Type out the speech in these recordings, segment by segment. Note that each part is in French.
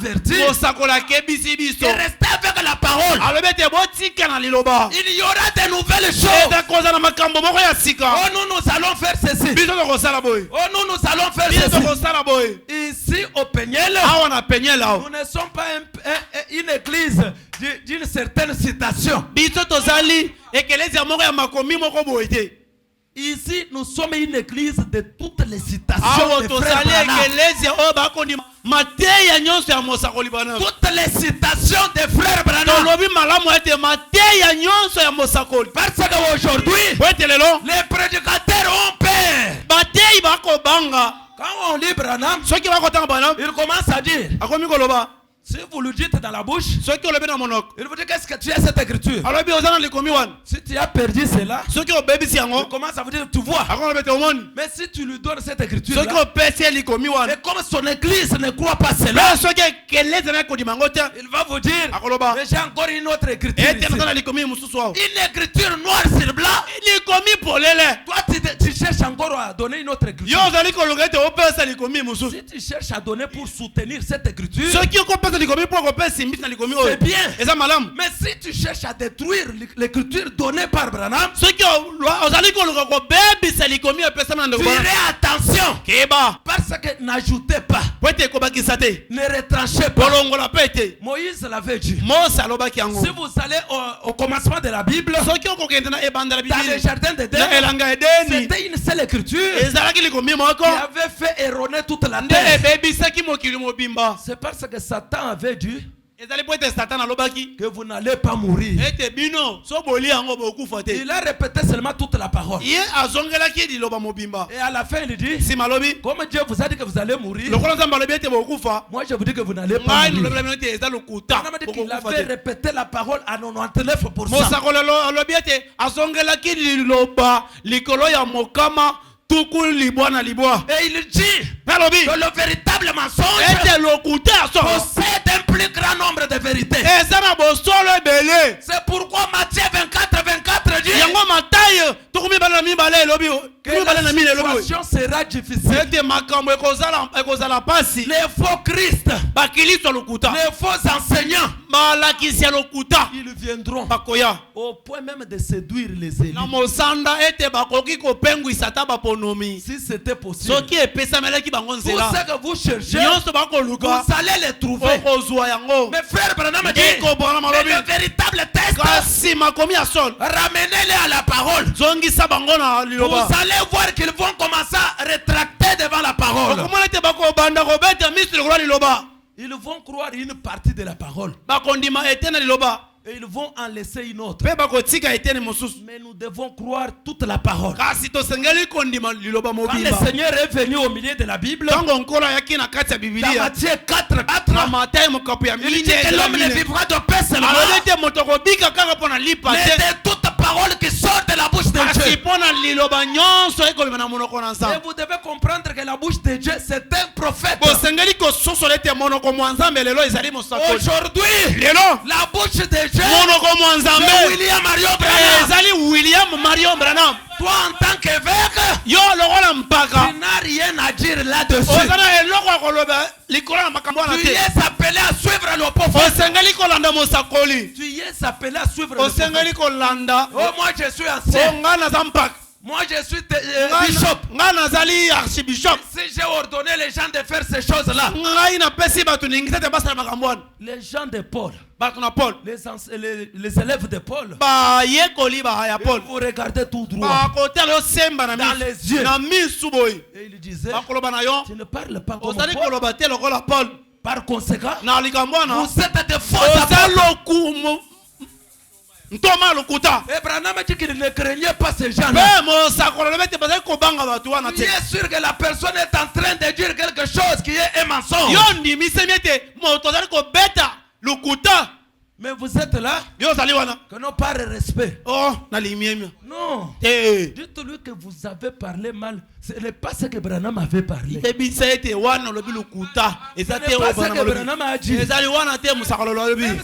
averti et restez avec la parole. Il y aura de nouvelles choses. Oh, nous allons faire ceci. Oh, nous allons faire ceci. Ici au Peniel, nous ne sommes pas une église d'une certaine citation. Ici, nous sommes une église de toutes les citations de Frère Branham. Toutes les citations de Frère Branham. Parce qu'aujourd'hui, les prédicateurs ont peur. Quand on lit Branham, il commence à dire, si vous le dites dans la bouche, il vous dit qu'est-ce que tu as cette écriture. Si tu as perdu cela, il commence à vous dire, tu vois. Mais si tu lui donnes cette écriture, et comme son église ne croit pas cela, il va vous dire, mais j'ai encore une autre écriture ici. Une écriture noire sur blanc. Toi tu cherches encore à donner une autre écriture. Si tu cherches à donner pour soutenir cette écriture, c'est bien. Mais si tu cherches à détruire l'écriture donnée par Branham, faites attention. Parce que n'ajoutez pas, ne retranchez pas. Moïse l'avait dit. Si vous allez au commencement de la Bible, dans le jardin d'Éden, c'était une seule écriture qui avait fait erroner toute la terre. C'est parce que Satan avait dit que vous n'allez pas mourir. Il a répété seulement toute la parole. Et à la fin il dit, comme Dieu vous a dit que vous allez mourir, moi je vous dis que vous n'allez pas mourir. Il avait répété la parole à 99%. Et il dit que le véritable mensonge possède un plus grand nombre de vérités. C'est pourquoi Matthieu 24 dit que la situation sera difficile. Les faux Christ, les faux enseignants, ils viendront au point même de séduire les élus. Si c'était possible, tout ce que vous cherchez, vous allez les trouver. Mais frère Branham dit, le véritable test, ramenez-les à la parole. Vous allez voir qu'ils vont commencer à rétracter devant la parole. Ils vont croire une partie de la parole. Et ils vont en laisser une autre. Mais nous devons croire toute la parole. Quand le Seigneur est venu au milieu de la Bible, dans Matthieu 4, il dit que l'homme ne vivra de paix seulement, mais de toute parole qui sort de la bouche de Dieu. Et vous devez comprendre que la bouche de Dieu, c'est un prophète. Aujourd'hui, la bouche de Dieu, c'est William Marion Branham. Toi en tant qu'évêque, tu n'as rien à dire là-dessus. Tu es appelé à suivre le prophète. Tu es appelé à suivre le prophète. Oh, moi je suis ancien. Moi je suis bishop. Si j'ai ordonné les gens de faire ces choses-là, les gens de Paul, les élèves de Paul, vous regardez tout droit dans les yeux. Et il disait, tu ne parles pas comme Paul. Par conséquent, vous êtes de faux apôtres. Et Branham dit qu'il ne craignait pas ces gens-là. Tu es sûr que la personne est en train de dire quelque chose qui est un mensonge. Mais vous êtes là, que non pas de respect. Non. Dites-lui que vous avez parlé mal. Ce n'est pas ce que Branham avait parlé. Ce n'est pas ce que Branham a dit. Même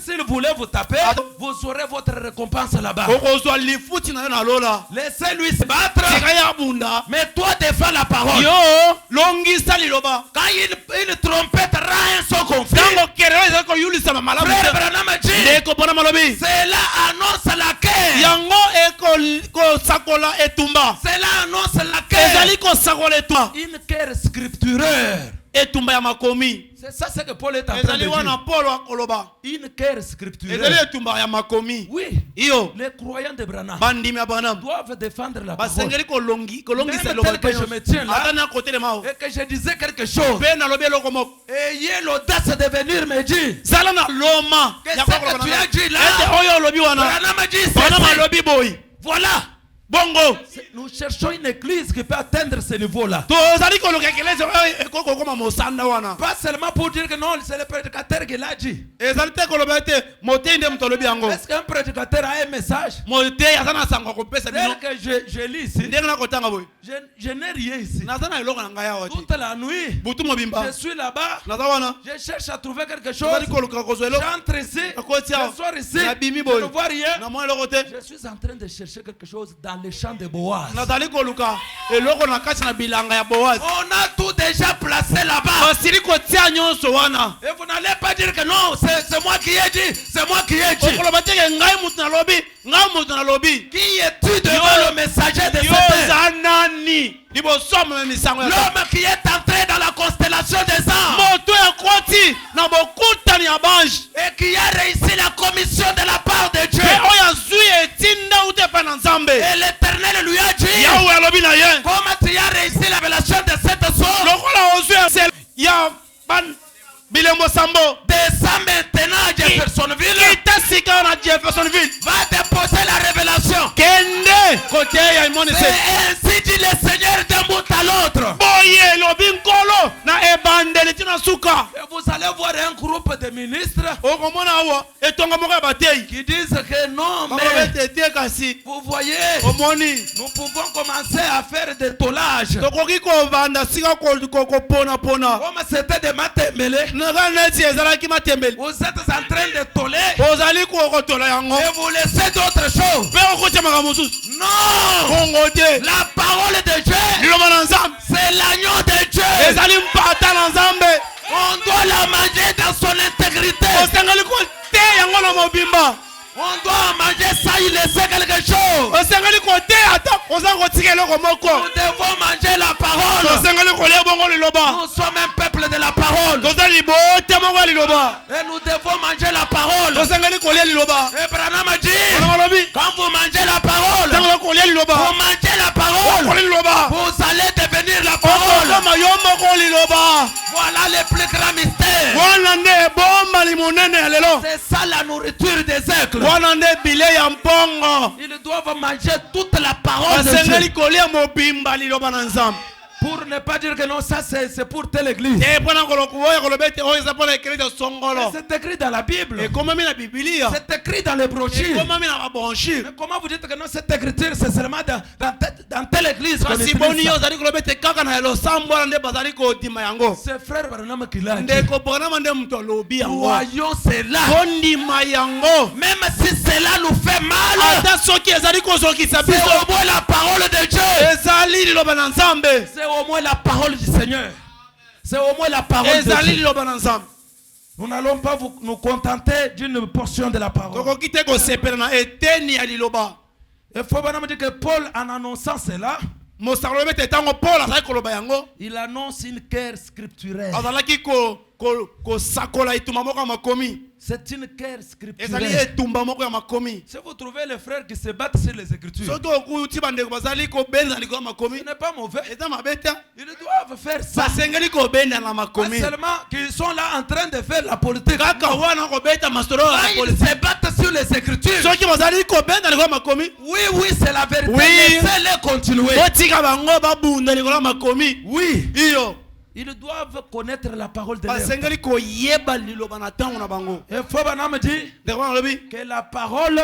s'il voulait vous taper, vous aurez votre récompense là-bas. Laissez-lui se battre. Mais toi, défends la parole. Quand une trompette rend son conflit, Frère Branham a dit, cela annonce laquelle. Cela annonce laquelle. Une guerre scripturaire. C'est ça ce que Paul est en train de dire. Une guerre scripturaire. Oui. Les croyants de Branham doivent défendre la parole. Même tel que je me tiens là et que je disais quelque chose, ayez l'audace de venir me dire que ce que tu as dit là, Branham a dit ceci. Voilà. Bongo. Nous cherchons une église qui peut atteindre ce niveau-là. Pas seulement pour dire que non, c'est le prédicateur qui l'a dit. Est-ce qu'un prédicateur a un message? Tel que je lis ici, je n'ai rien ici. Toute la nuit, je suis là-bas, je cherche à trouver quelque chose. J'entre ici, je sors ici, je ne vois rien. Je suis en train de chercher quelque chose dans les champs de Boaz. On a tout déjà placé là-bas. Et vous n'allez pas dire que non, c'est moi qui ai dit, c'est moi qui ai dit. Qui es-tu devant le messager de cette heure? L'homme qui est entré dans la constellation des anges et qui a réussi la commission de la part de Dieu. Et l'Éternel lui a dit, comment tu as réussi la révélation de cette source? Descends maintenant à Jeffersonville. Va déposer la révélation. C'est ainsi dit le Seigneur d'un bout à l'autre. Et vous allez voir un groupe de ministres qui disent que non, mais vous voyez, nous pouvons commencer à faire des tollages. Comme c'était des matembele. Vous êtes en train de toller et vous laissez d'autres choses. Non! La parole de Dieu, c'est l'agneau de Dieu. On doit la manger dans son intégrité. On doit manger ça, il laisse quelque chose. Nous devons manger la parole. Nous sommes un peuple de la parole. Et nous devons manger la parole. Et Branham a dit, quand vous mangez la parole, vous mangez la parole, vous allez devenir la parole. Voilà le plus grand mystère. C'est ça la nourriture des aigles. Ils doivent manger toute la parole de Dieu. Pour ne pas dire que non, ça c'est pour telle église. C'est écrit dans la Bible. C'est écrit dans les brochures. Mais comment vous dites que non, cette écriture c'est seulement dans telle église? C'est frère Branham qui l'a dit. Voyons cela. Même si cela nous fait mal, c'est au moins la parole de Dieu. C'est au moins la parole du Seigneur. C'est au moins la parole de Dieu. Nous n'allons pas nous contenter d'une portion de la parole. Il faut bien dire que Paul, en annonçant cela, il annonce une guerre scripturaire. C'est une guerre scripturaire. Si vous trouvez les frères qui se battent sur les Écritures, ce n'est pas mauvais. Ils doivent faire ça. Pas seulement qu'ils sont là en train de faire la politique. Ils se battent sur les Écritures. Oui, oui, c'est la vérité. Laissez-les continuer. Oui. Ils doivent connaître la parole de Dieu. Et faut dire que la parole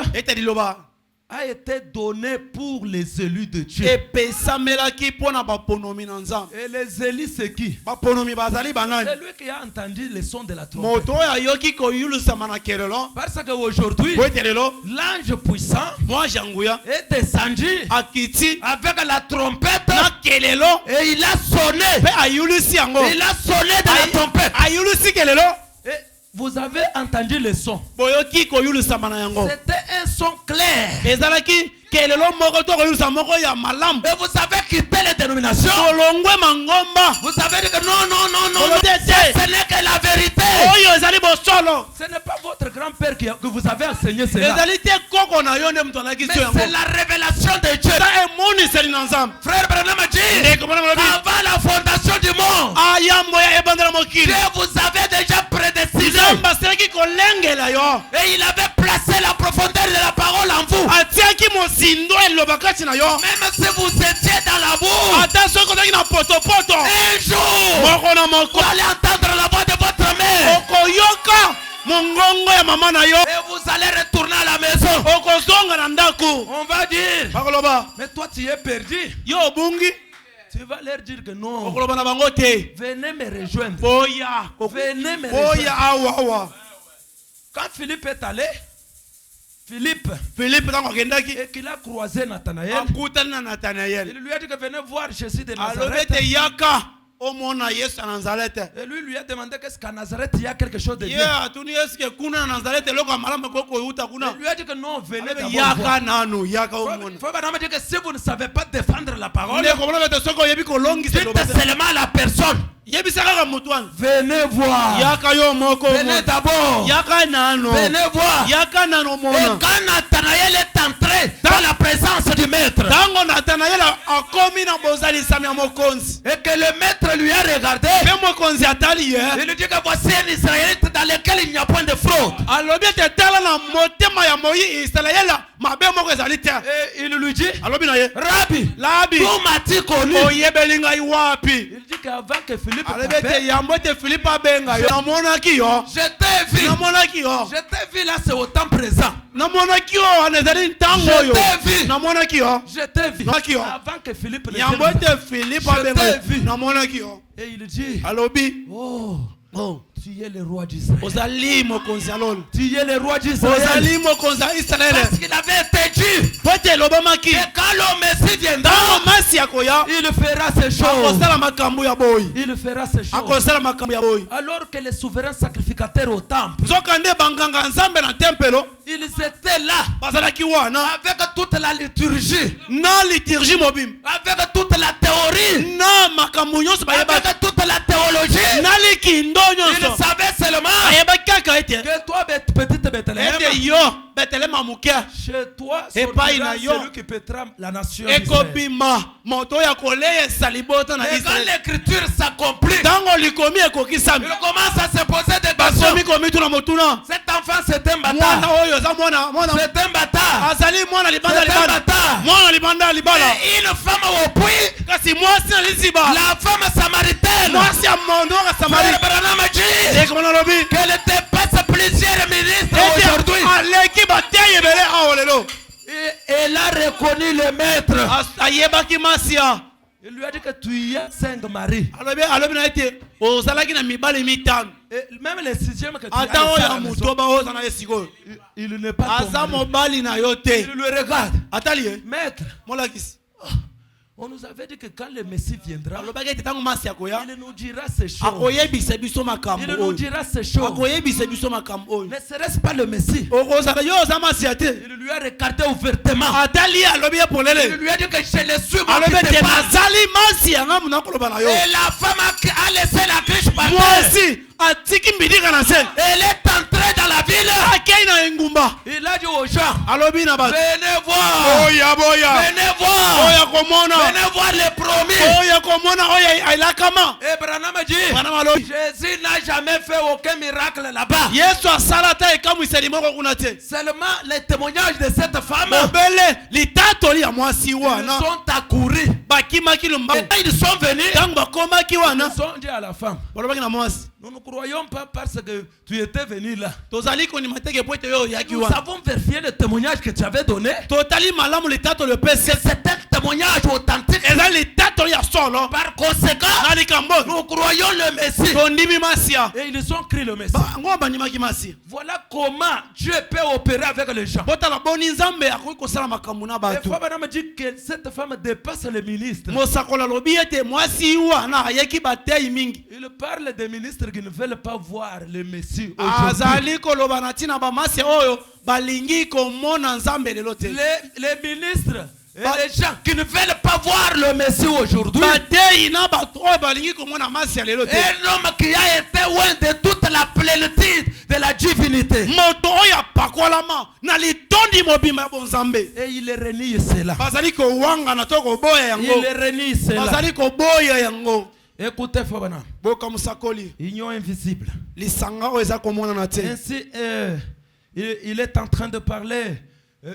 a été donnée pour les élus de Dieu. Et les élus, c'est qui? C'est lui qui a entendu le son de la trompette. Parce qu'aujourd'hui, l'ange puissant est descendu avec la trompette et il a sonné. Il a sonné de la trompette. Et vous avez entendu le son. C'était un son clair. Et vous avez quitté les dénominations. Vous avez dit que non, ce n'est que la vérité. Ce n'est pas votre grand-père que vous avez enseigné cela. Mais c'est la révélation de Dieu. Frère Branham dit, avant la fondation du monde, Dieu vous avait déjà prédestiné. Et il avait placé la profondeur de la parole en vous. Même si vous étiez dans la boue, un jour, vous allez entendre la voix de votre mère. Et vous allez retourner à la maison. On va dire, mais toi tu es perdu. Tu vas leur dire que non. Venez me rejoindre. Venez me rejoindre. Quand Philippe est allé, Philippe et qu'il a croisé Nathanaël, il lui a dit que venez voir Jésus de Nazareth. Et lui a demandé qu'est-ce qu'à Nazareth il y a quelque chose de bien. Il lui a dit que non, venez d'abord voir. Il faut dire que si vous ne savez pas défendre la parole, dites seulement à la personne. Venez voir. Venez d'abord. Venez voir. Et quand Nathanaël est entré dans la présence du maître, et que le maître lui a regardé, il lui dit que voici un Israélite dans lequel il n'y a point de fraude. Et il lui dit, Rabbi, où m'as-tu connu? Il dit qu'avant que Philippe t'appelle, je t'ai vu là, c'est au temps présent. Je t'ai vu avant que Philippe ne vienne. Et il dit, oh, tu es le roi d'Israël. Tu es le roi d'Israël. Parce qu'il avait été dit que quand le Messie viendra, il fera ces choses. Il fera ces choses. Alors que les souverains sacrificateurs au temple, ils étaient là avec toute la liturgie, avec toute la théorie, avec toute la théologie. Il savait seulement que toi, petite Bethléem, chez toi, celui qui pétera la nation d'Israël. Et quand l'écriture s'accomplit, il commence à se poser des questions. Cet enfant, c'est un bâtard. C'est un bâtard. Et une femme au puits, la femme samaritaine, qu'elle dépasse plusieurs ministres aujourd'hui. Et elle a reconnu le maître. Il lui a dit que tu as 5 maris. Et même le 6e que tu as, il n'est pas ton mari. Il le regarde. Maître, on nous avait dit que quand le Messie viendra, il nous dira ces choses. Il nous dira ces choses. Ne serait-ce pas le Messie? Il lui a regardé ouvertement. Il lui a dit que je le suis. Et la femme a laissé la cruche par terre. Elle est entrée rentré dans la ville, il a dit aux gens, venez voir, venez voir, venez voir les promis. Et Branham dit, Jésus n'a jamais fait aucun miracle là-bas. Seulement les témoignages de cette femme, ils sont accourus. Et ils sont venus, ils ont dit à la femme, nous ne croyons pas parce que tu étais venu là. Nous avons vérifié le témoignage que tu avais donné. C'est un témoignage authentique. Par conséquent, nous croyons le Messie. Et ils ont cru le Messie. Voilà comment Dieu peut opérer avec les gens. Et Fabana me dit que cette femme dépasse les ministres. Il parle des ministres qui ne veulent pas voir le Messie aujourd'hui. Les ministres et les gens qui ne veulent pas voir le Messie aujourd'hui. Un homme qui a été loin de toute la plénitude de la divinité. Et il renie cela. Il renie cela. Écoutez, Fabana. Union invisible. Ainsi, il est en train de parler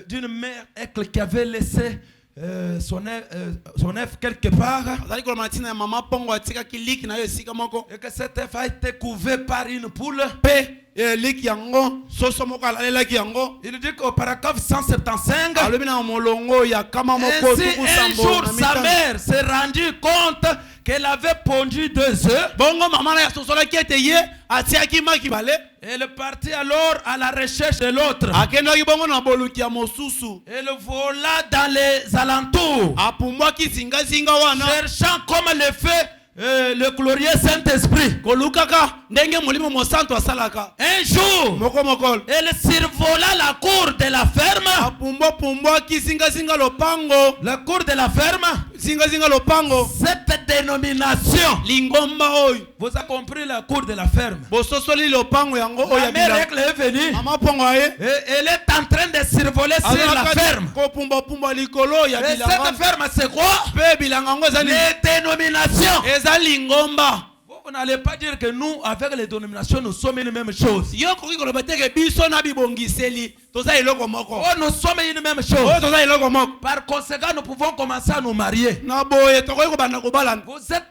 d'une mère qui avait laissé son œuf quelque part. Et que cette œuf a été couvert par une poule. Il dit qu'au paragraphe 175, ainsi un jour sa mère s'est rendue compte qu'elle avait pondu 2 œufs. Elle partit alors à la recherche de l'autre. Elle vola dans les alentours, cherchant comme le fait le glorieux Saint-Esprit. Un jour, elle survola la cour de la ferme. La cour de la ferme. Cette dénomination, vous avez compris, la cour de la ferme. La mère est venue. Elle est en train de survoler sur la ferme. Et cette ferme, c'est quoi? Les dénominations. Vous n'allez pas dire que nous, avec les dénominations, nous sommes une même chose. Oh, nous sommes une même chose. Par conséquent, nous pouvons commencer à nous marier. Vous êtes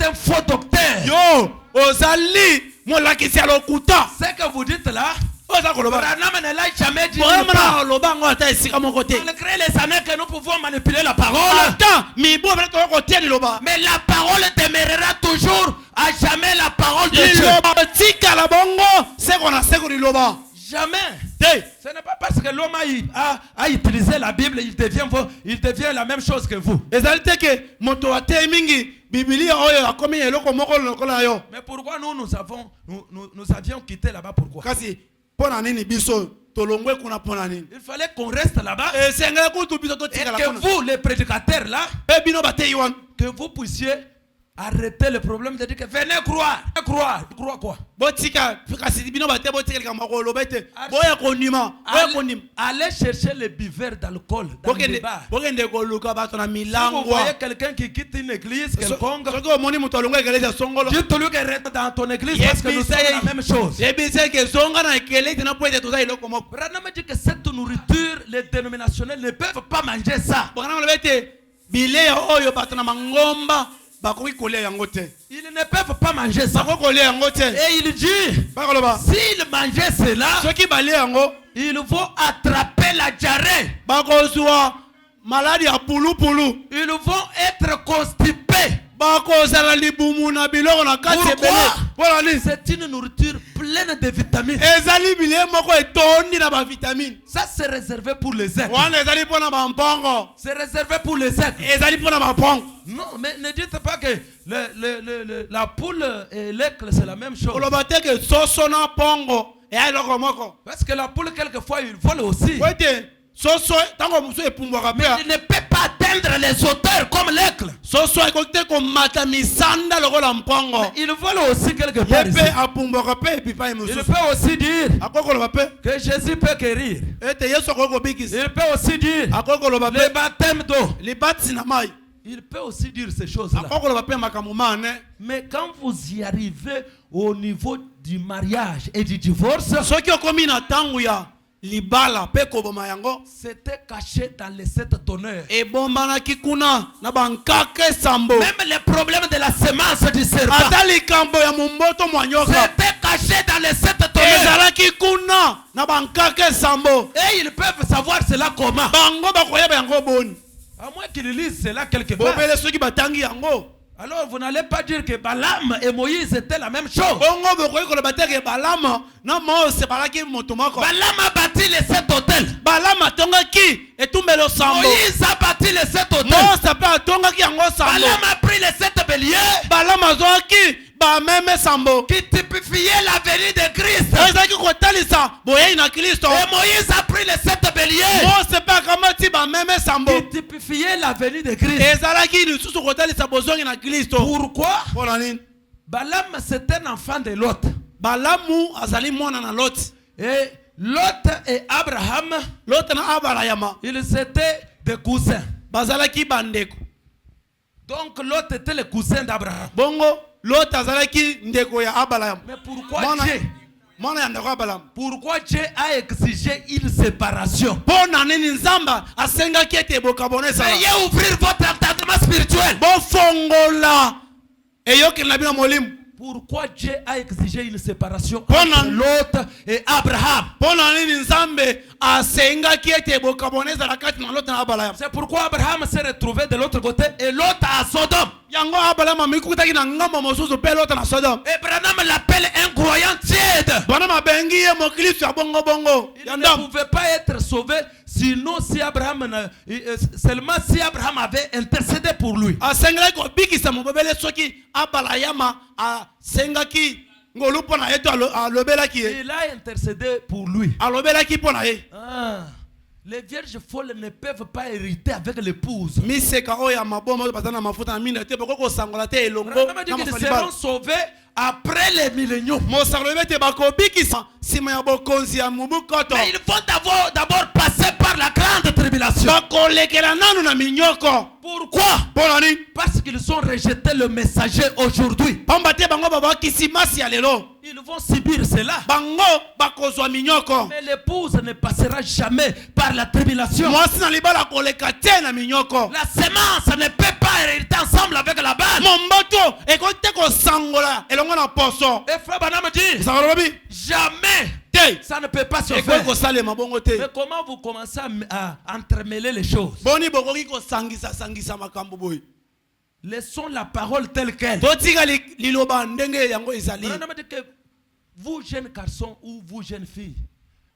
un faux docteur. Ce que vous dites là, Branham ne l'a jamais dit. Malgré les années que nous pouvons manipuler la parole, mais la parole demeurera toujours à jamais la parole de Dieu. Jamais. Ce n'est pas parce que l'homme a utilisé la Bible, il devient la même chose que vous. Mais pourquoi nous avions quitté là-bas? Pourquoi? Il fallait qu'on reste là-bas. Et que vous, les prédicateurs là, que vous puissiez arrêter le problème de dire que venez croire. Croire quoi? Allez chercher les buveurs d'alcool dans les bars. Si vous voyez quelqu'un qui quitte une église quelconque, dites-lui qu'il reste dans ton église parce que nous sommes la même chose. Branham dit que cette nourriture, les dénominationnels ne peuvent pas manger ça. Ils ne peuvent pas manger ça. Et il dit, s'ils mangeaient cela, ils vont attraper la diarrhée. Ils vont être constipés. Pourquoi? C'est une nourriture pleine de vitamines. Ça c'est réservé pour les êtres. C'est réservé pour les êtres. Non, mais ne dites pas que la poule et l'aigle c'est la même chose. Parce que la poule quelquefois il vole aussi. Mais il ne peut pas atteindre atteindre les auteurs comme l'aigle. Il vole aussi quelque part ici. Il peut aussi dire que Jésus peut guérir. Il peut aussi dire le baptême d'eau. Il peut aussi dire ces choses-là. Mais quand vous y arrivez au niveau du mariage et du divorce, c'était caché dans les 7 tonnerres. Même les problèmes de la semence du serpent, c'était caché dans les 7 tonnerres. Et ils peuvent savoir cela comment? À moins qu'ils lisent cela quelque part. Alors vous n'allez pas dire que Balaam et Moïse étaient la même chose. Balaam a bâti les 7 hôtels. Moïse a bâti les 7 hôtels. Balaam a pris les 7 béliers qui typifiaient la venue de Christ. Et Moïse a pris les 7 béliers qui typifiaient la venue de Christ. Pourquoi? Balaam c'était un enfant de Lot. Et Lot et Abraham, ils étaient des cousins. Donc Lot était le cousin d'Abraham. Mais pourquoi Dieu a exigé une séparation? Veuillez ouvrir votre entendement spirituel. Pourquoi Dieu a exigé une séparation entre Lot et Abraham? C'est pourquoi Abraham s'est retrouvé de l'autre côté et Lot à Sodome. Et Branham l'appelle un croyant tiède. Il ne pouvait pas être sauvé sinon si Abraham seulement si Abraham avait intercédé pour lui. Il a intercédé pour lui. Les vierges folles ne peuvent pas hériter avec l'épouse. Ils seront sauvés après les milléniaux. Mais ils vont d'abord passer par la grande tribulation. Pourquoi? Parce qu'ils ont rejeté le messager aujourd'hui. Ils vont subir cela. Mais l'épouse ne passera jamais par la tribulation. La semence ne peut pas hériter ensemble avec la balle. Et Frère Branham dit jamais. Ça ne peut pas se faire. Mais comment vous commencez à entremêler les choses? Laissons la parole telle qu'elle. Vous jeunes garçons ou vous jeunes filles,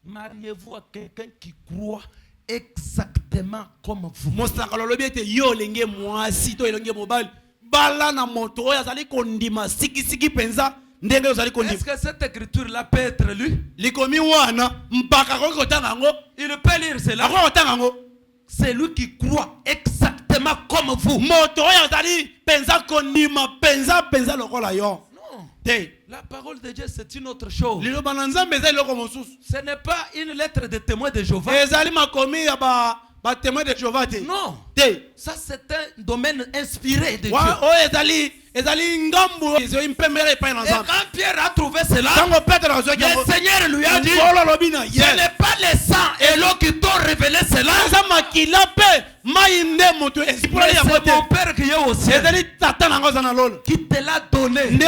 mariez-vous à quelqu'un qui croit exactement comme vous. Est-ce que cette écriture-là peut être lue? Il peut lire cela. C'est lui qui croit exactement comme vous. Non. La parole de Dieu, c'est une autre chose. Ce n'est pas une lettre de témoin de Jéhovah. Non. Ça, c'est un domaine inspiré de Dieu. Et quand Pierre a trouvé cela, le Seigneur lui a dit, ce n'est pas le sang et l'eau qui t'ont révélé cela, mais c'est mon Père qui est au ciel qui te l'a donné. Il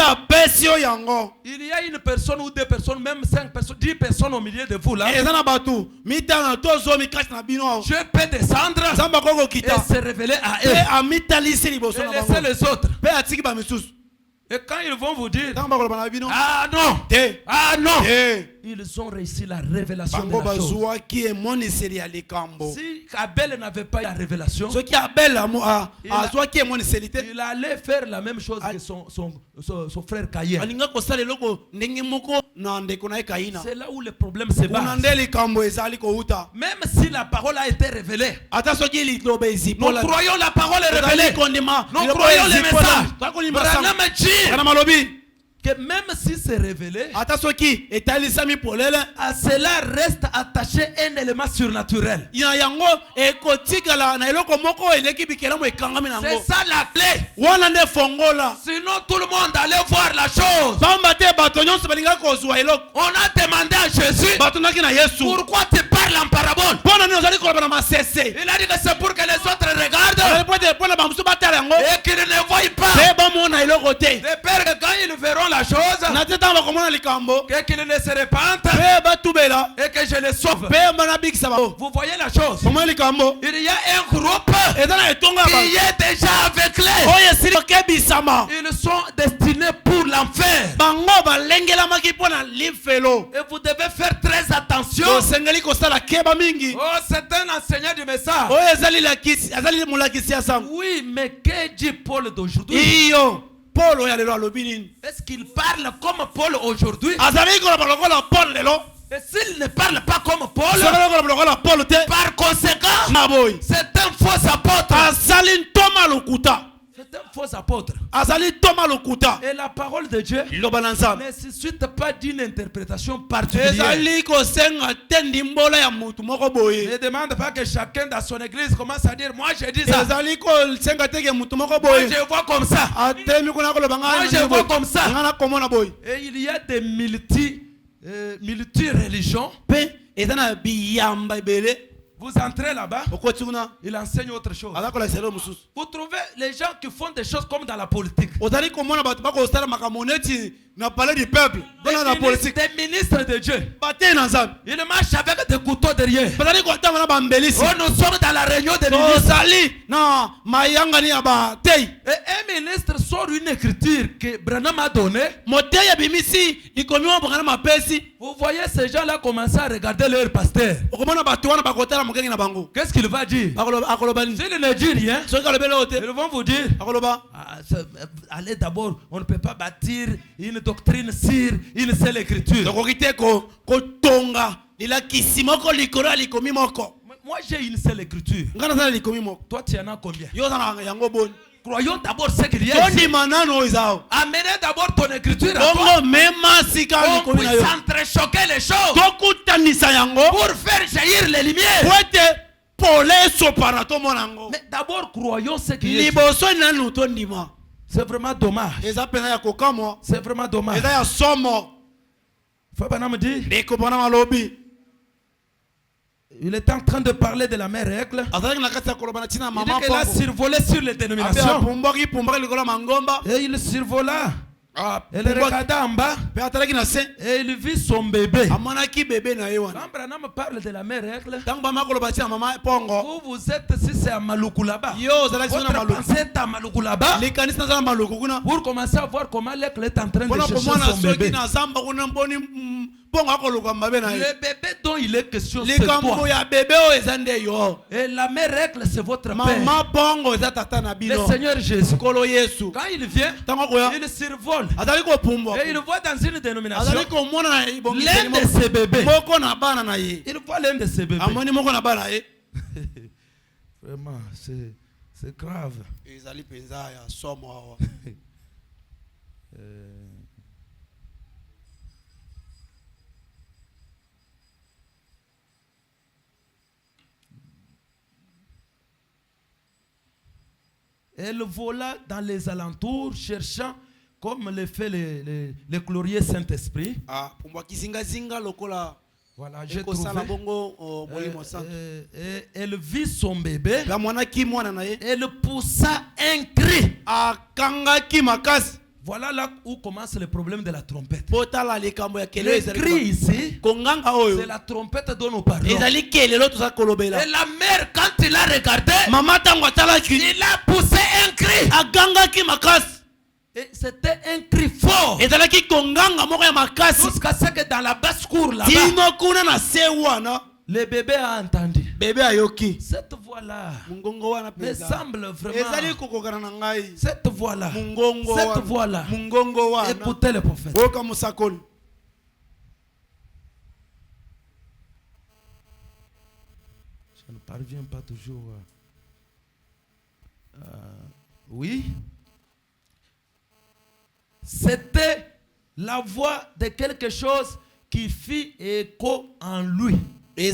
y a une personne ou 2 personnes, même 5 personnes, 10 personnes au milieu de vous là. Dieu peut descendre et se révéler à eux et laisser les autres. Et quand ils vont vous dire, ah non, ils ont réussi la révélation de la chose. Si Abel n'avait pas eu la révélation, il allait faire la même chose que son frère Caïn. C'est là où le problème se base. Même si la parole a été révélée, nous croyons la parole est révélée, nous croyons les messages. Que même si c'est révélé, à cela reste attaché un élément surnaturel. C'est ça la clé. Sinon tout le monde allait voir la chose. On a demandé à Jésus, pourquoi tu parles en parabole? Il a dit que c'est pour que les autres regardent et qu'ils ne voient pas. De peur que quand ils verront la chose, que qu'ils ne se répandent et que je les sauve. Vous voyez la chose? Il y a un groupe qui est déjà aveuglé. Ils sont destinés pour l'enfer. Et vous devez faire très attention. Oh, c'est un enseignant du message. Oui, mais que dit Paul d'aujourd'hui? Est-ce qu'il parle comme Paul aujourd'hui? Et s'il ne parle pas comme Paul, par conséquent, c'est un faux apôtre. C'est un faux apôtre. Et la parole de Dieu ne suscite pas d'une interprétation particulière. Ne demande pas que chacun dans son église commence à dire moi je dis ça. Moi je vois comme ça. Moi je vois comme ça. Et il y a des multi-religions. Vous entrez là-bas, il enseigne autre chose. Vous trouvez les gens qui font des choses comme dans la politique. Des ministres de Dieu. Ils marchent avec des couteaux derrière. Oh, nous sommes dans la réunion des ministres. Et un ministre sort une écriture que Branham a donnée. Vous voyez ces gens-là commencer à regarder leur pasteur. Qu'est-ce qu'il va dire? S'il ne dit rien, ils vont vous dire allez d'abord, on ne peut pas bâtir une doctrine sur une seule écriture. Moi j'ai une seule écriture. Toi tu en as combien? Croyons d'abord ce qu'il y a ici. Amenez d'abord ton écriture à toi. On puisse entrechoquer les choses pour faire jaillir les lumières. Mais d'abord croyons ce qu'il y a. C'est vraiment dommage. C'est vraiment dommage. Fabanam dit, il était en train de parler de la mère règle. Il dit qu'elle a survolé sur les dénominations. Et il survola. Elle regarda en bas et il vit son bébé. Quand Branham parle de la mère règle, vous êtes, si c'est à Maluku là-bas, votre pensée est à Maluku là-bas, pour commencer à voir comment l'aigle est en train de chercher son bébé. Le bébé dont il est question, c'est toi. Et la mère règle, c'est votre père. Le Seigneur Jésus. Quand il vient, il survole. Et il voit dans une dénomination l'un de ses bébés. Il voit l'un de ses bébés. Vraiment, c'est grave. Elle vola dans les alentours cherchant, comme le fait le glorieux Saint-Esprit. Voilà, j'ai trouvé. Elle vit son bébé. Elle poussa un cri. Voilà là où commence le problème de la trompette. Le cri ici, c'est la trompette dont nous parlons. Et la mère, quand il a regardé, il a poussé un cri. Et c'était un cri fort. Jusqu'à ce que dans la basse-cour là-bas, le bébé a entendu. Cette voix-là me semble vraiment. Cette voix-là. Cette voix-là. Écoutez le prophète. Je ne parviens pas toujours. Oui. C'était la voix de quelque chose qui fit écho en lui. Qui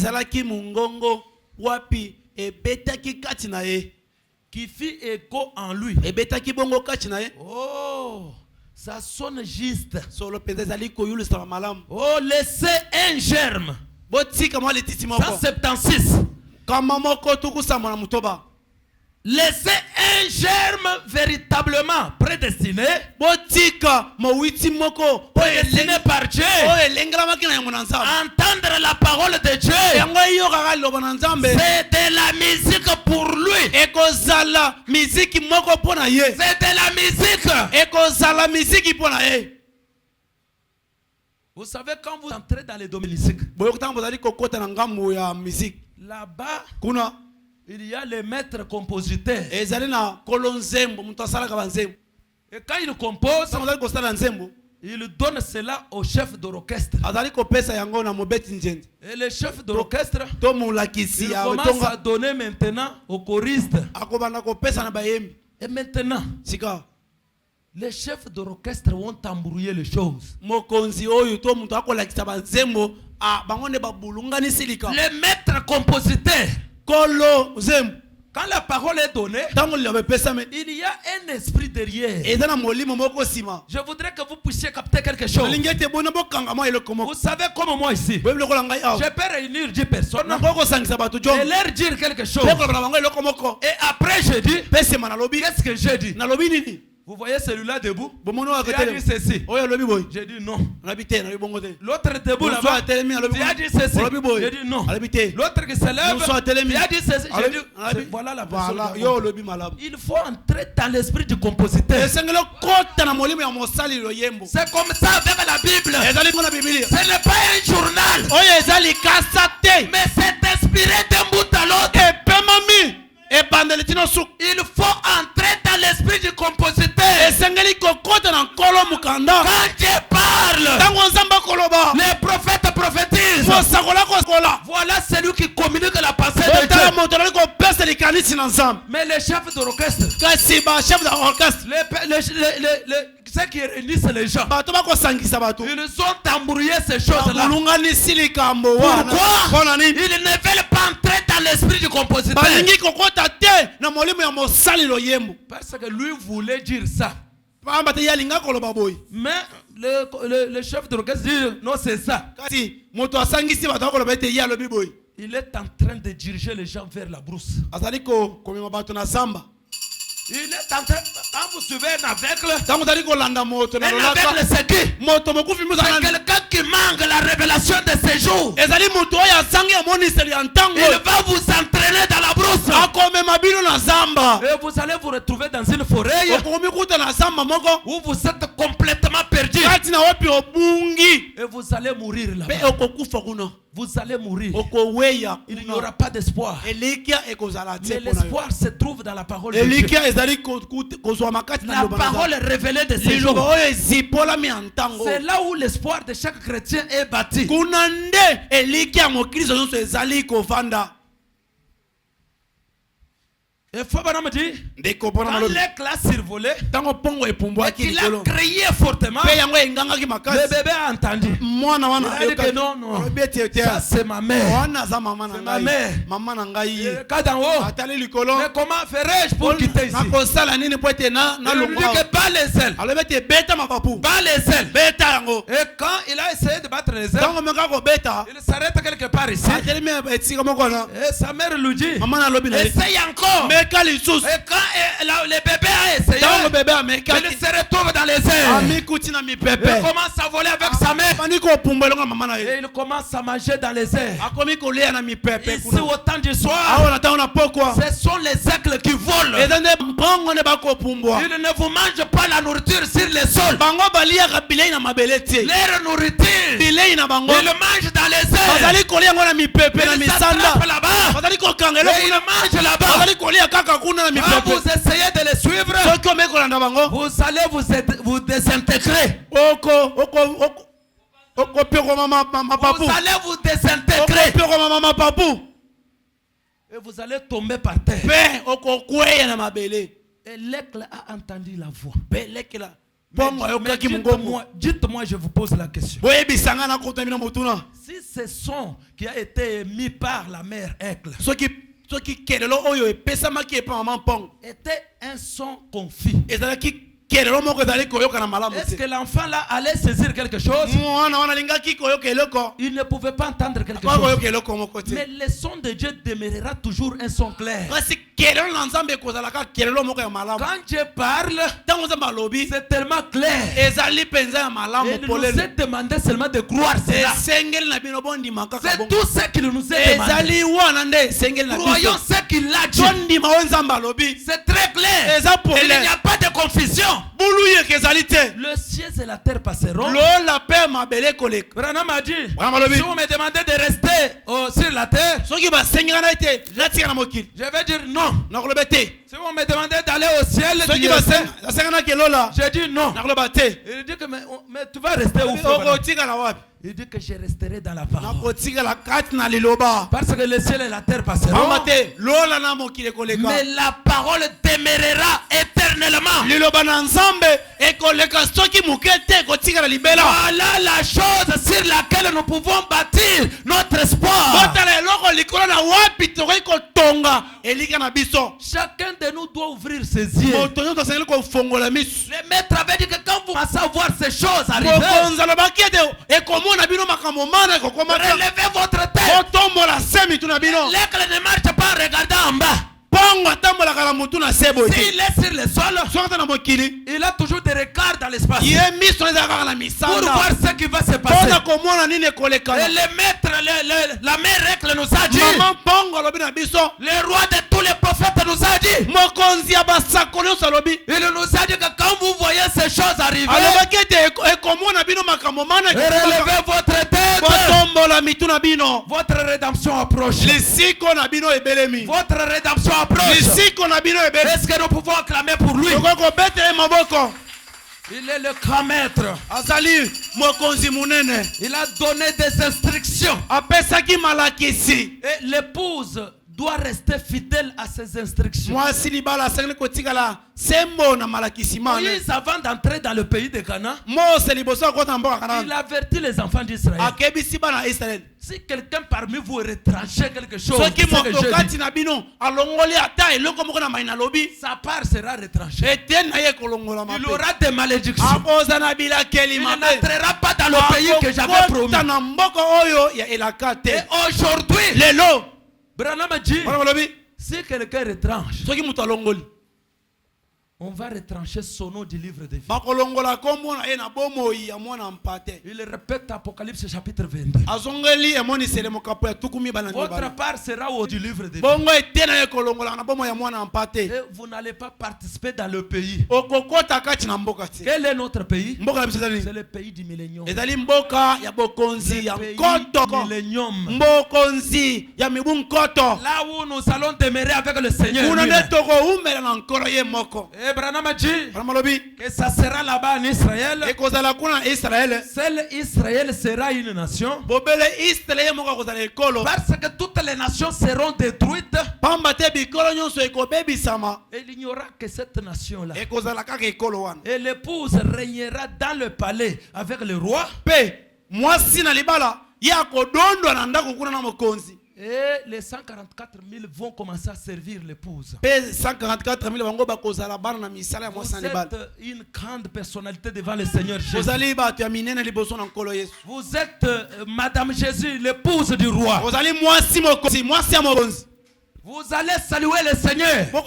fit écho en lui. Oh, ça sonne juste. Oh, laissez un germe. 176. Laissez un germe véritablement prédestiné par Dieu. Entendre la parole de Dieu. C'est de la musique pour lui. C'est de la musique. Vous savez, quand vous entrez dans les dominiques, là-bas, il y a les maîtres compositeurs. Et quand il compose, il donne cela au chef d'orchestre. Et le chef d'orchestre, il commence à donner maintenant au choriste. Et maintenant, les chefs d'orchestre vont embrouiller les choses. Les maîtres compositeurs, quand la parole est donnée, il y a un esprit derrière. Je voudrais que vous puissiez capter quelque chose. Vous savez comme moi ici, je peux réunir 10 personnes et leur dire quelque chose. Et après je dis, qu'est-ce que j'ai dit? Vous voyez celui-là debout? Il a dit ceci. J'ai dit non. L'autre debout là-bas, il a dit ceci. J'ai dit non. L'autre qui se lève, il a dit ceci. J'ai dit voilà la personne. Il faut entrer dans l'esprit du compositeur. C'est comme ça avec la Bible. Ce n'est pas un journal, mais c'est inspiré d'un bout à l'autre. Il faut entrer dans l'esprit du compositeur. Quand Dieu parle, les prophètes prophétisent. Voilà celui qui communique la pensée de Dieu. Mais les chefs d'orchestre, ceux qui réunissent les gens, ils ont embrouillé ces choses-là. Pourquoi? Ils ne veulent pas entrer dans l'esprit du compositeur. Parce que lui voulait dire ça. Mais le chef d'orchestre dit non, c'est ça. Il est en train de diriger les gens vers la brousse. Il est en train, quand vous suivez un aveugle, c'est qui? C'est quelqu'un qui manque la révélation de ses jours. Il va vous entraîner dans la brousse. Et vous allez vous retrouver dans une forêt où vous êtes complètement perdu. Et vous allez mourir là-bas. Vous allez mourir. Il n'y aura pas d'espoir. Mais l'espoir se trouve dans la parole de Dieu. La parole révélée de ces jours. C'est là où l'espoir de chaque chrétien est bâti. Et faut me dire, quand l'éclat survolait, et qu'il a crié fortement, le bébé a entendu. Il a dit que non, ça c'est ma mère. C'est ma mère. Et quand en haut, mais comment ferais-je pour quitter ici? Il lui dit que bat les ailes. Bat les ailes. Et quand il a essayé de battre les ailes, il s'arrête quelque part ici. Et sa mère lui dit, essaye encore. Et quand le bébé a essayé, il se retrouve dans les airs. Il commence à voler avec sa mère. Et il commence à manger dans les airs. Ici au temps du soir, ce sont les aigles qui volent. Ils ne vous mangent pas la nourriture sur les sols. Leur nourriture, ils mangent dans les airs. Ils s'attrapent là-bas. Et ils mangent là-bas. Quand vous essayez de les suivre, vous allez vous désintégrer. Vous allez vous désintégrer. Et vous allez tomber par terre. Et l'aigle a entendu la voix. Dites-moi, je vous pose la question. Si ce son qui a été émis par la mère aigle était un son confus, est-ce que l'enfant là allait saisir quelque chose? Il ne pouvait pas entendre quelque chose. Mais le son de Dieu demeurera toujours un son clair. Quand Dieu parle, c'est tellement clair. Et il nous a demandé seulement de croire cela. C'est tout ce qu'il nous a demandé. Croyons ce qu'il a dit. C'est très clair. Et il n'y a pas de confusion. Le ciel et la terre passeront. Branham a dit, si vous me demandez de rester sur la terre, je vais dire non. Si vous me demandez d'aller au ciel, je dis non. Il dit que mais tu vas rester où? Il dit que je resterai dans la parole. Parce que le ciel et la terre passeront. Mais la parole demeurera éternellement. Voilà la chose sur laquelle nous pouvons bâtir notre espoir. Chacun de nous doit ouvrir ses yeux. Le maître avait dit que quand vous allez voir ces choses arriver, relevez votre tête. L'aigle ne marche pas en regardant en bas. S'il est sur le sol, il a toujours des regards dans l'espace pour voir ce qui va se passer. Et le maître, la mère aigle nous a dit, le roi de tous les prophètes nous a dit, il nous a dit que quand vous voyez ces choses arriver, relevez votre tête. Votre rédemption approche. Votre rédemption approche. Est-ce que nous pouvons acclamer pour lui? Il est le grand maître. Il a donné des instructions. Et l'épouse doit rester fidèle à ses instructions. Moïse, avant d'entrer dans le pays de Canaan, il avertit les enfants d'Israël. Si quelqu'un parmi vous retranchait quelque chose, sa part sera retranchée. Il aura des malédictions. Il n'entrera pas dans le pays que j'avais promis. Et aujourd'hui, Branham dit, si quelqu'un retranche, on va retrancher son nom du livre de vie. Il répète Apocalypse chapitre 22. Votre part sera au du livre de vie. Et vous n'allez pas participer dans le pays. Quel est notre pays? C'est le pays du millénium. Le pays du millénium. Là où nous allons demeurer avec le Seigneur. Branham a dit que ça sera là-bas en Israël. Seul Israël sera une nation. Parce que toutes les nations seront détruites. Et il n'y aura que cette nation-là. Et l'épouse régnera dans le palais avec le roi. Et les 144 000 vont commencer à servir l'épouse. Vous êtes une grande personnalité devant le Seigneur Jésus. Vous êtes Madame Jésus, l'épouse du roi. Vous allez saluer le Seigneur. Vous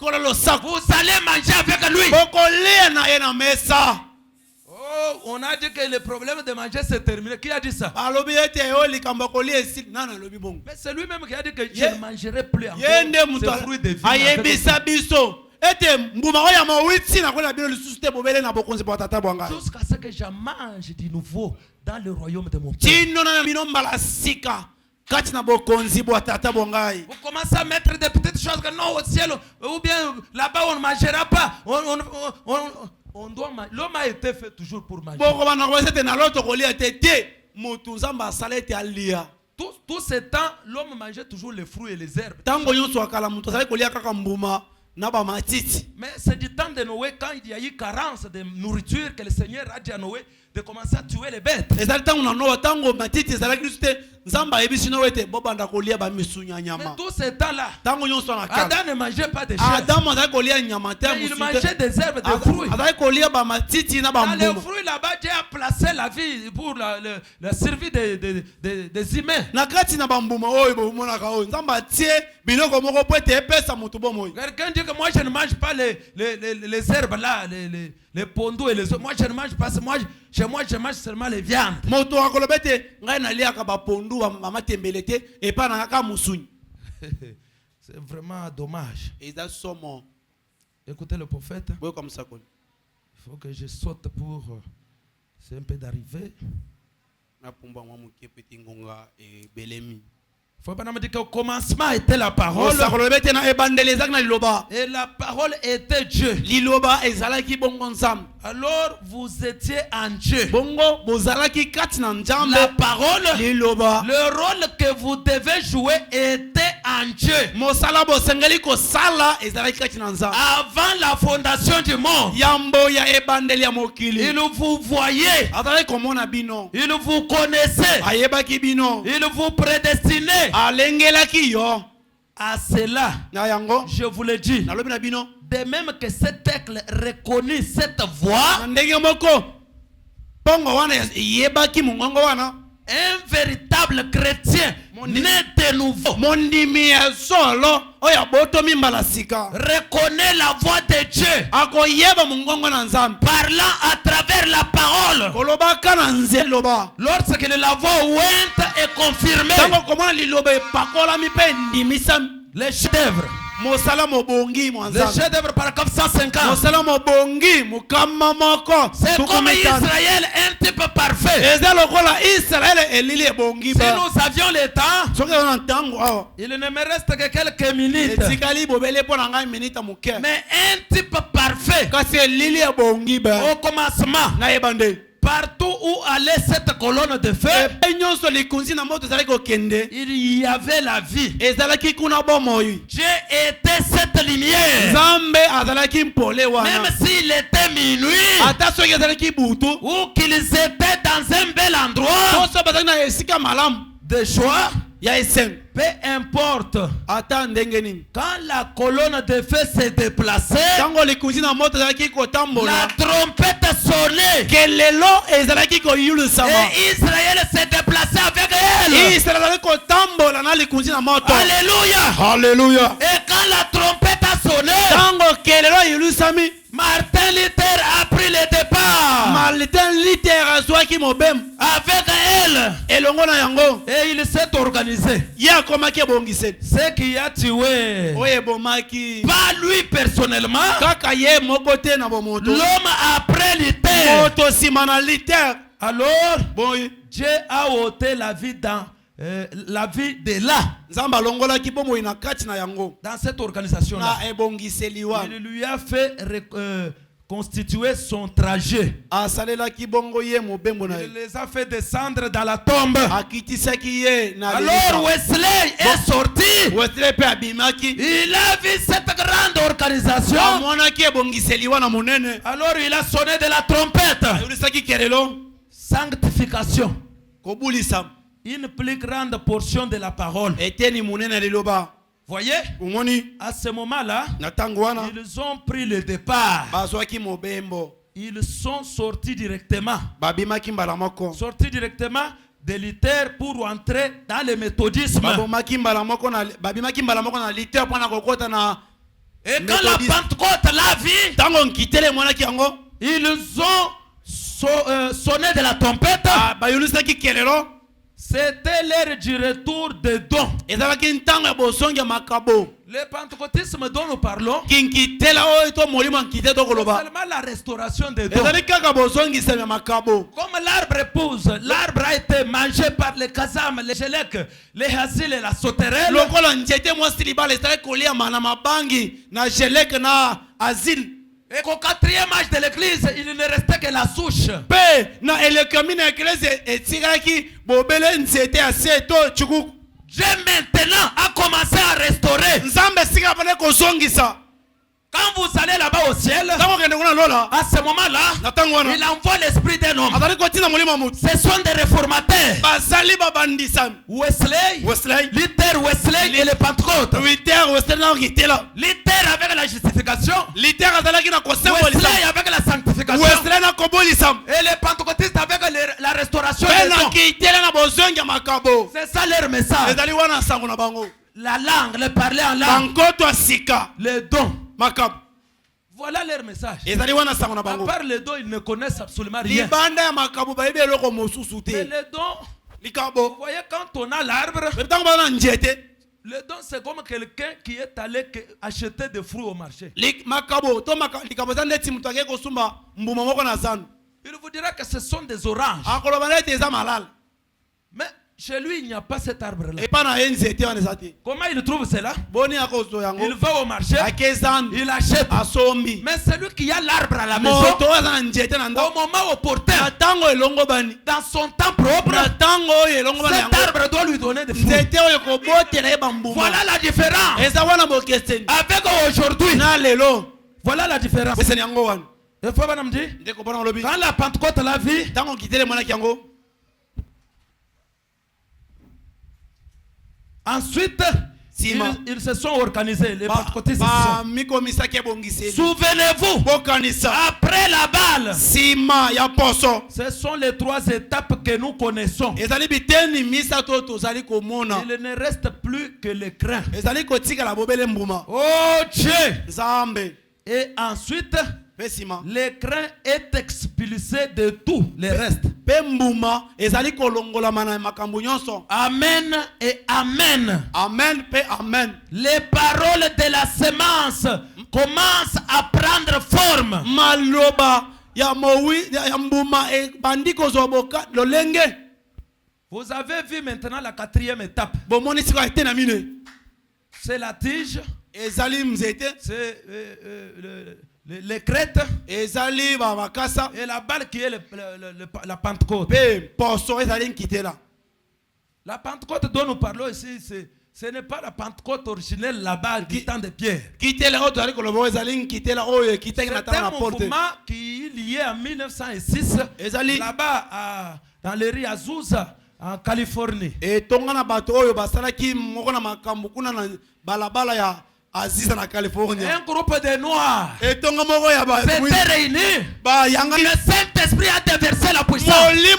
allez manger avec lui. Oh, on a dit que le problème de manger c'est terminé. Qui a dit ça? Mais c'est lui-même qui a dit que je ne mangerai plus encore ce fruit de vie. Jusqu'à ce que je mange de nouveau dans le royaume de mon Père. Vous commencez à mettre des petites choses que non au ciel, ou bien là-bas on ne mangera pas. On doit manger. L'homme a été fait toujours pour manger. Tout ce temps, l'homme mangeait toujours les fruits et les herbes. Mais c'est du temps de Noé, quand il y a eu carence de nourriture, que le Seigneur a dit à Noé de commencer à tuer les bêtes. Mais tout ce temps-là, Adam ne mangeait pas de chair. Il mangeait des herbes, des fruits. Dans les fruits là-bas, Dieu a placé la vie pour la survie des humains. Quelqu'un dit que moi je ne mange pas les herbes là, les pondous et les autres. Moi je ne mange pas, chez moi je mange seulement les viandes. C'est vraiment dommage. Écoutez le prophète. Il faut que je saute pour... C'est un peu d'arriver. Faut pas me dire qu'au commencement était la parole. Et la parole était Dieu. Alors vous étiez en Dieu. La parole, le rôle que vous devez jouer était en Dieu. Avant la fondation du monde, il vous voyait. Il vous connaissait. Il vous prédestinait. À cela, je vous le dis, de même que cet aigle reconnaît cette voix, un véritable chrétien né de nouveau reconnaît la voix de Dieu, parlant à travers la parole. Lorsque la voix ouinte est confirmée, les chefs-d'œuvre. Le chef-d'œuvre par 450. C'est comme Israël, un type parfait. Si nous avions le temps, il ne me reste que quelques minutes. Mais un type parfait, au commencement, partout où allait cette colonne de feu, il y avait la vie. Dieu était cette lumière. Même s'il était minuit, ou qu'ils étaient dans un bel endroit de choix, peu importe. Quand la colonne de feu s'est déplacée, la trompette sonnait. Et Israël s'est déplacé avec elle. Alléluia. Alléluia. Et quand la trompette a sonné, Martin Luther a pris le départ avec elle. Et il s'est organisé. Ce qui a tué, pas lui personnellement, l'homme après Luther. Alors Dieu a ôté la vie dans la vie de là. Dans cette organisation-là, il lui a fait constituer son trajet. Il les a fait descendre dans la tombe. Alors Wesley est sorti. Il a vu cette grande organisation. Alors il a sonné de la trompette. Sanctification. Une plus grande portion de la parole. Voyez, à ce moment-là, ils ont pris le départ. Ils sont sortis directement. de Luther pour entrer dans le méthodisme. Et quand la Pentecôte l'a vu, ils ont sonné de la trompette. C'était l'heure du retour des dons. Le pentecôtisme dont nous parlons, c'est seulement la restauration des dons. Comme l'arbre épouse, l'arbre a été mangé par les kazam, les gélèques, les hasil et la sauterelle. Et qu'au 4e âge de l'église, il ne restait que la souche. Dieu maintenant a commencé à restaurer. Quand vous allez là-bas au ciel, à ce moment-là, il envoie l'esprit d'un homme. Ce sont des réformateurs. Wesley, Luther, Wesley et les Pentecôtes. Luther avec la justification, Wesley avec la sanctification, et les Pentecôtistes avec la restauration des dons. C'est ça leur message. La langue, le parler en langue, les dons. Voilà leur message. À part les dons, ils ne connaissent absolument rien. Mais les dons, vous voyez, quand on a l'arbre, le don c'est comme quelqu'un qui est allé acheter des fruits au marché. Il vous dira que ce sont des oranges. Mais chez lui, il n'y a pas cet arbre-là. Comment il trouve cela? Il va au marché, il achète. Mais celui qui a l'arbre à la maison, au moment opportun, dans son temps propre, cet arbre doit lui donner des fruits. Voilà la différence avec aujourd'hui. Voilà la différence. Quand la Pentecôte l'a vu, ensuite, ils se sont organisés, les pentecôtistes. Souvenez-vous, après la balle, ce sont les 3 étapes que nous connaissons. Il ne reste plus que les crains. Oh Dieu! Et ensuite, l'écran est expulsé de tout le reste. Amen et amen. Amen et amen. Les paroles de la semence commencent à prendre forme. Vous avez vu maintenant la 4e étape. C'est la tige. C'est les crêtes et la balle qui est la Pentecôte. La Pentecôte dont nous parlons ici, ce n'est pas la Pentecôte originelle là-bas du temps de Pierre. C'est un mouvement qui est lié en 1906 là-bas dans les riz Azusa en Californie. Un groupe de noirs s'était réuni. Le Saint-Esprit a déversé la puissance. Ils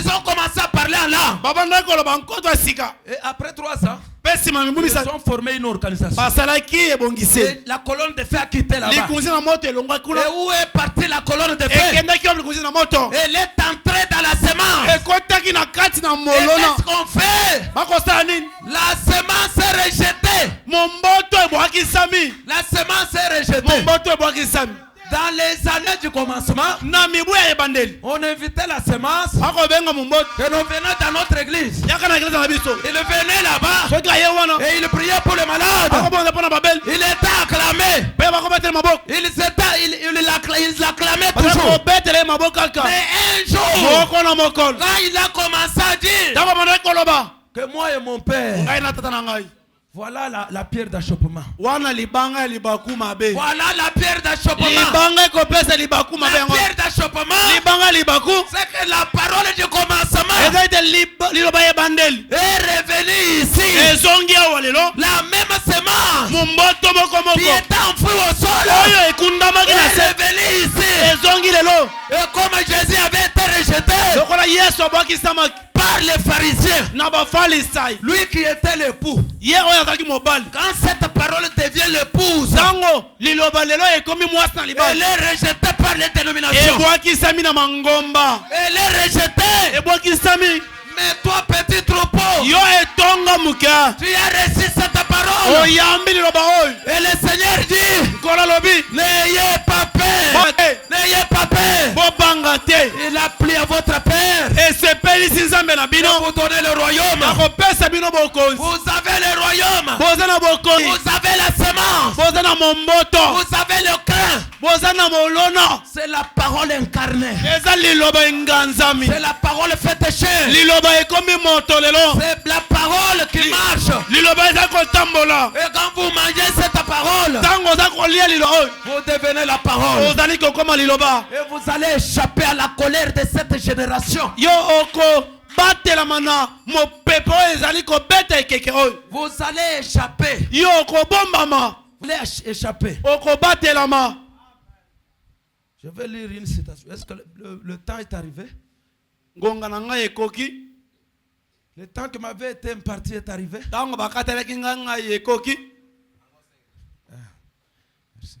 ont commencé à parler en langue. Et après 3 ans, ils ont formé une organisation. Et la colonne de feu a quitté là-bas. Et où est partie la colonne de feu? Elle est entrée dans la semence. Et qu'est-ce qu'on fait? La semence est rejetée. La semence est rejetée. Dans les années du commencement, on invitait la semence et nous venions dans notre église. Il venait là-bas et il priait pour les malades. Il était acclamé. Il l'acclamait toujours. Mais un jour, quand il a commencé à dire que moi et mon père, voilà la pierre d'achoppement. Voilà la pierre d'achoppement. La pierre d'achoppement, c'est que la parole du commencement est revenue ici. La même semence qui était enfouie au sol est revenue ici. Et comme Jésus avait été rejeté, par les pharisiens. Lui qui était l'époux. Quand cette parole devient l'épouse, elle est rejetée par les dénominations. Elle est rejetée. Mais toi, petit troupeau, tu as reçu cette parole. Et le Seigneur dit, n'ayez pas peur. N'ayez pas peur. Il a pris à votre père. Et vous donnez le royaume. Vous avez le royaume. Vous avez la semence. Vous avez le cœur. C'est la parole incarnée. C'est la parole faite chair. C'est la parole qui marche. Et quand vous mangez cette parole, vous devenez la parole. Et vous allez échapper à la colère de cette génération. Vous allez échapper. Vous allez échapper. Je vais lire une citation. Est-ce que le temps est arrivé? Le temps qui m'avait été imparti est arrivé. Merci.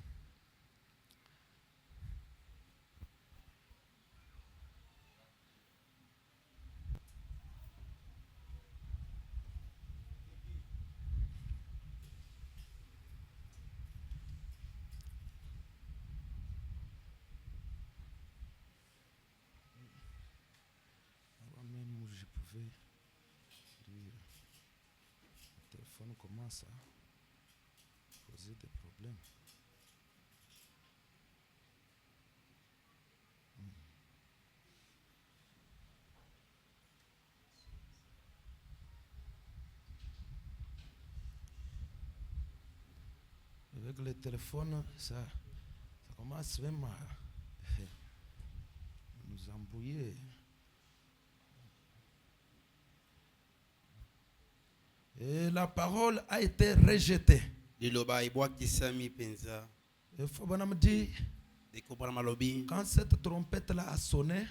Commence à poser des problèmes. Avec le téléphone, ça commence même à nous embrouiller. Et la parole a été rejetée. Il faut me dire, quand cette trompette-là a sonné,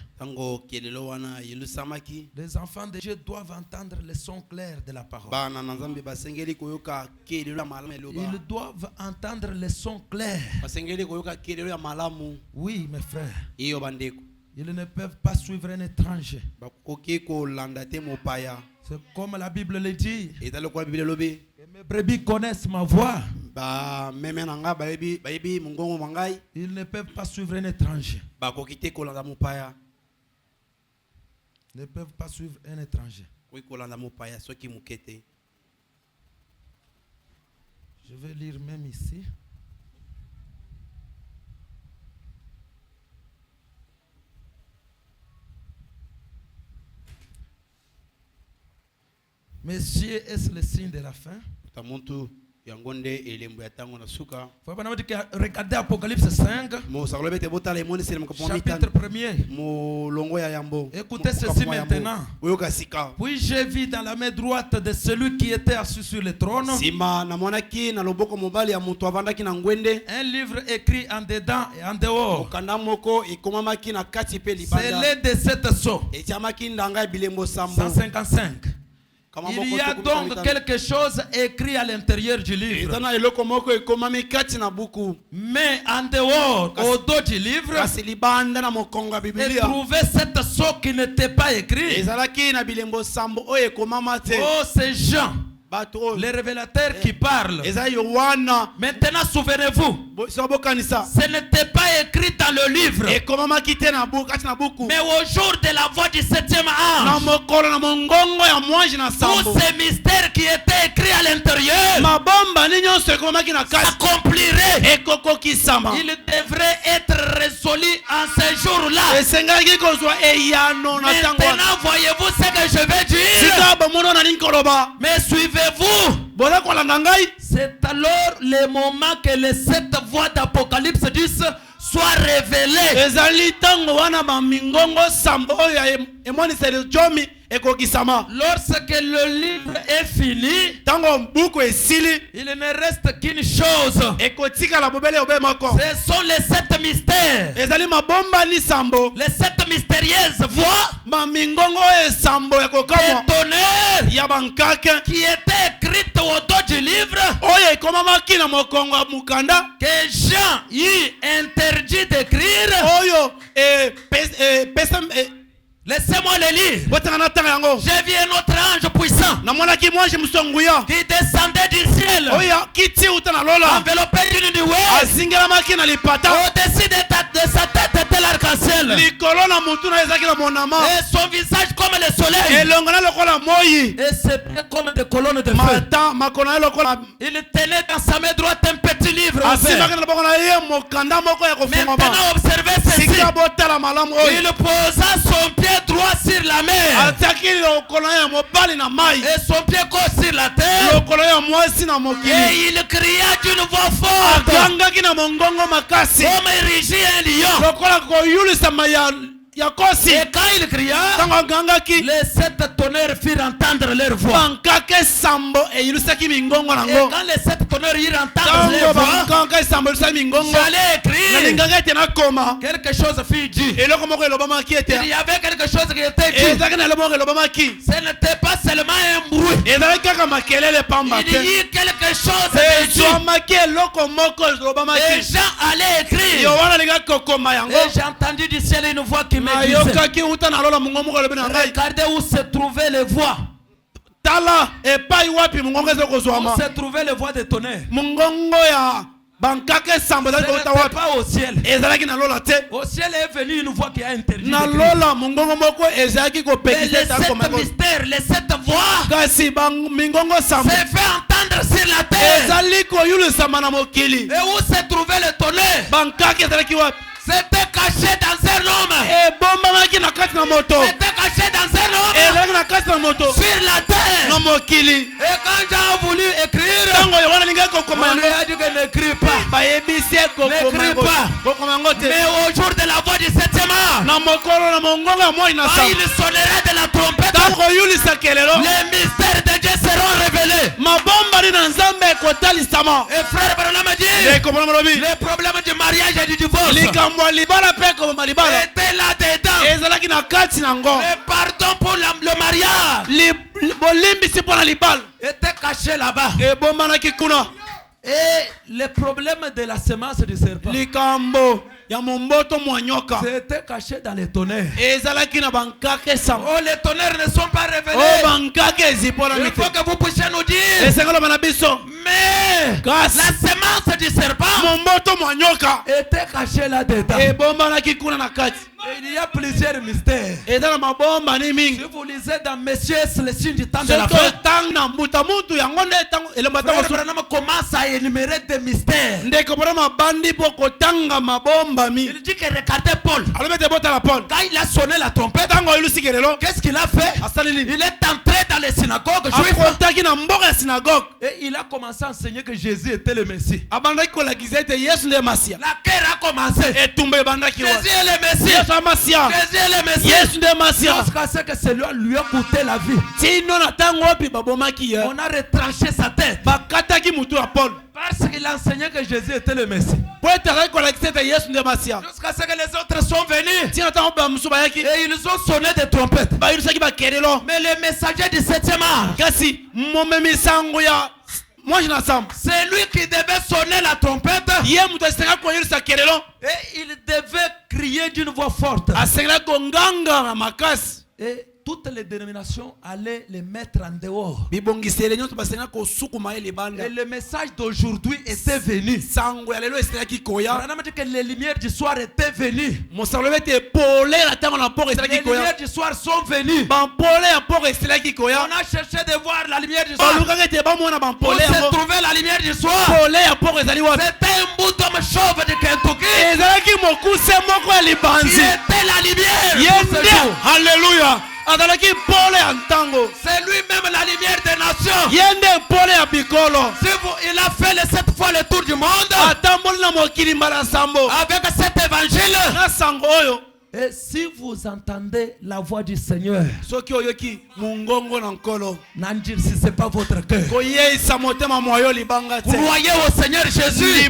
les enfants de Dieu doivent entendre le son clair de la parole. Ils doivent entendre le son clair. Oui, mes frères. Ils ne peuvent pas suivre un étranger. C'est comme la Bible le dit. Et mes brebis connaissent ma voix. Ils ne peuvent pas suivre un étranger. Ils ne peuvent pas suivre un étranger. Je vais lire même ici. Messieurs, est-ce le signe de la fin? Regardez Apocalypse 5, chapitre 1er. Écoutez ceci maintenant. Puis j'ai vu dans la main droite de celui qui était assis sur le trône un livre écrit en dedans et en dehors. C'est l'un de sept sceaux. 155. Il y a donc quelque chose écrit à l'intérieur du livre. Mais en dehors, au dos du livre, et trouver cette sceau qui n'était pas écrit. Oh, ces gens, les révélateurs qui parlent. Maintenant, souvenez-vous, ce n'était pas écrit dans le livre. Mais au jour de la voix du 7e ange, tous ces mystères qui étaient écrits à l'intérieur s'accompliraient. Il devrait être résolu en ce jour-là. Maintenant, voyez-vous ce que je vais dire? Mais suivez-vous. C'est alors le moment que les 7 voix d'Apocalypse 10 soient révélées. Lorsque le livre est fini, il ne reste qu'une chose. Ce sont les 7 mystères. Les 7 mystérieuses voix des tonnerres qui étaient écrites au dos du livre que Jean y interdit d'écrire. Laissez-moi le lire. J'ai vu un autre ange puissant qui descendait du ciel, enveloppé d'une nuée. Au-dessus de sa tête était l'arc-en-ciel, et son visage comme le soleil, et ses pieds comme des colonnes de feu. Il tenait dans sa main droite un petit livre ouvert. Maintenant observez ceci. Il posa son pied droit sur la mer et son pied gauche sur la terre, et il cria d'une voix forte comme il rugit un lion. Et quand il cria, les 7 tonnerres firent entendre leur voix. Et quand les 7 tonnerres firent entendre leur voix, j'allais écrire. Quelque chose fut dit. Il y avait quelque chose qui était dit. Ce n'était pas seulement un bruit. Il y eut quelque chose qui était dit. Et Jean allait écrire. Et j'ai entendu du ciel une voix qui me disait, regardez où se trouvaient les voix. Où se trouvaient les voix des tonnerres. Ce n'était pas au ciel. Au ciel est venue une voix qui a interdit. Et les 7 mystères, les 7 voix s'est fait entendre sur la terre. Et où se trouvait le tonnerre? C'était caché dans un homme. C'était caché dans un homme sur la terre. Et quand Jean a voulu écrire, on lui a dit que n'écris pas. N'écris pas. Mais au jour de la voix du 7e art, quand il sonnerait de la trompette, les mystères de Dieu seront révélés. Et frère Branham dit, les problèmes du mariage et du divorce était là-dedans. Le pardon pour le mariage était caché là-bas. Et le problème de la semence du serpent c'était caché dans les tonnerres. Oh, les tonnerres ne sont pas révélés. Il faut que vous puissiez nous dire, mais la semence du serpent était cachée là-dedans. Il y a plusieurs mystères. Si vous lisez dans Messieurs, le signe du temps de la fin, Branham commence à énumérer des mystères. Il dit que regardez Paul. Quand il a sonné la trompette, qu'est-ce qu'il a fait? Il est entré dans les synagogues juives et il a commencé à enseigner que Jésus était le Messie. La guerre a commencé. Jésus est le Messie. Jésus est le Messie. Jusqu'à ce que cela lui a coûté la vie. On a retranché sa tête. Parce qu'il a enseigné que Jésus était le Messie. Jusqu'à ce que les autres sont venus. Et ils ont sonné des trompettes. Mais le messager du 7e art, c'est lui qui devait sonner la trompette. Et il devait crier d'une voix forte. Et toutes les dénominations allaient les mettre en dehors. Et le message d'aujourd'hui était venu. On a dit que les lumières du soir étaient venues. Les lumières du soir sont venues. On a cherché de voir la lumière du soir. Où se trouvait la lumière du soir? C'était un bout d'homme chauve de Kentucky qui était la lumière. Alléluia. C'est lui-même la lumière des nations. Il a fait 7 fois le tour du monde avec cet évangile. Et Et si vous entendez la voix du Seigneur, si ce n'est pas votre cœur, croyez au Seigneur Jésus et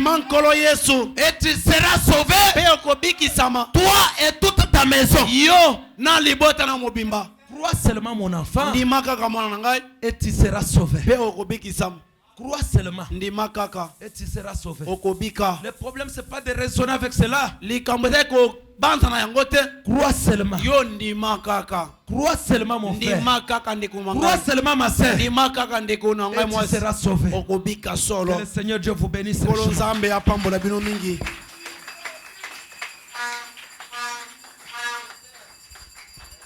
tu seras sauvé, toi et toute ta maison. Crois seulement mon enfant et tu seras sauvé. Crois seulement et tu seras sauvé. Le problème c'est pas de raisonner avec cela. Crois seulement. Crois seulement mon frère. Crois seulement ma soeur. Et tu seras sauvé. Que le Seigneur Dieu vous bénisse.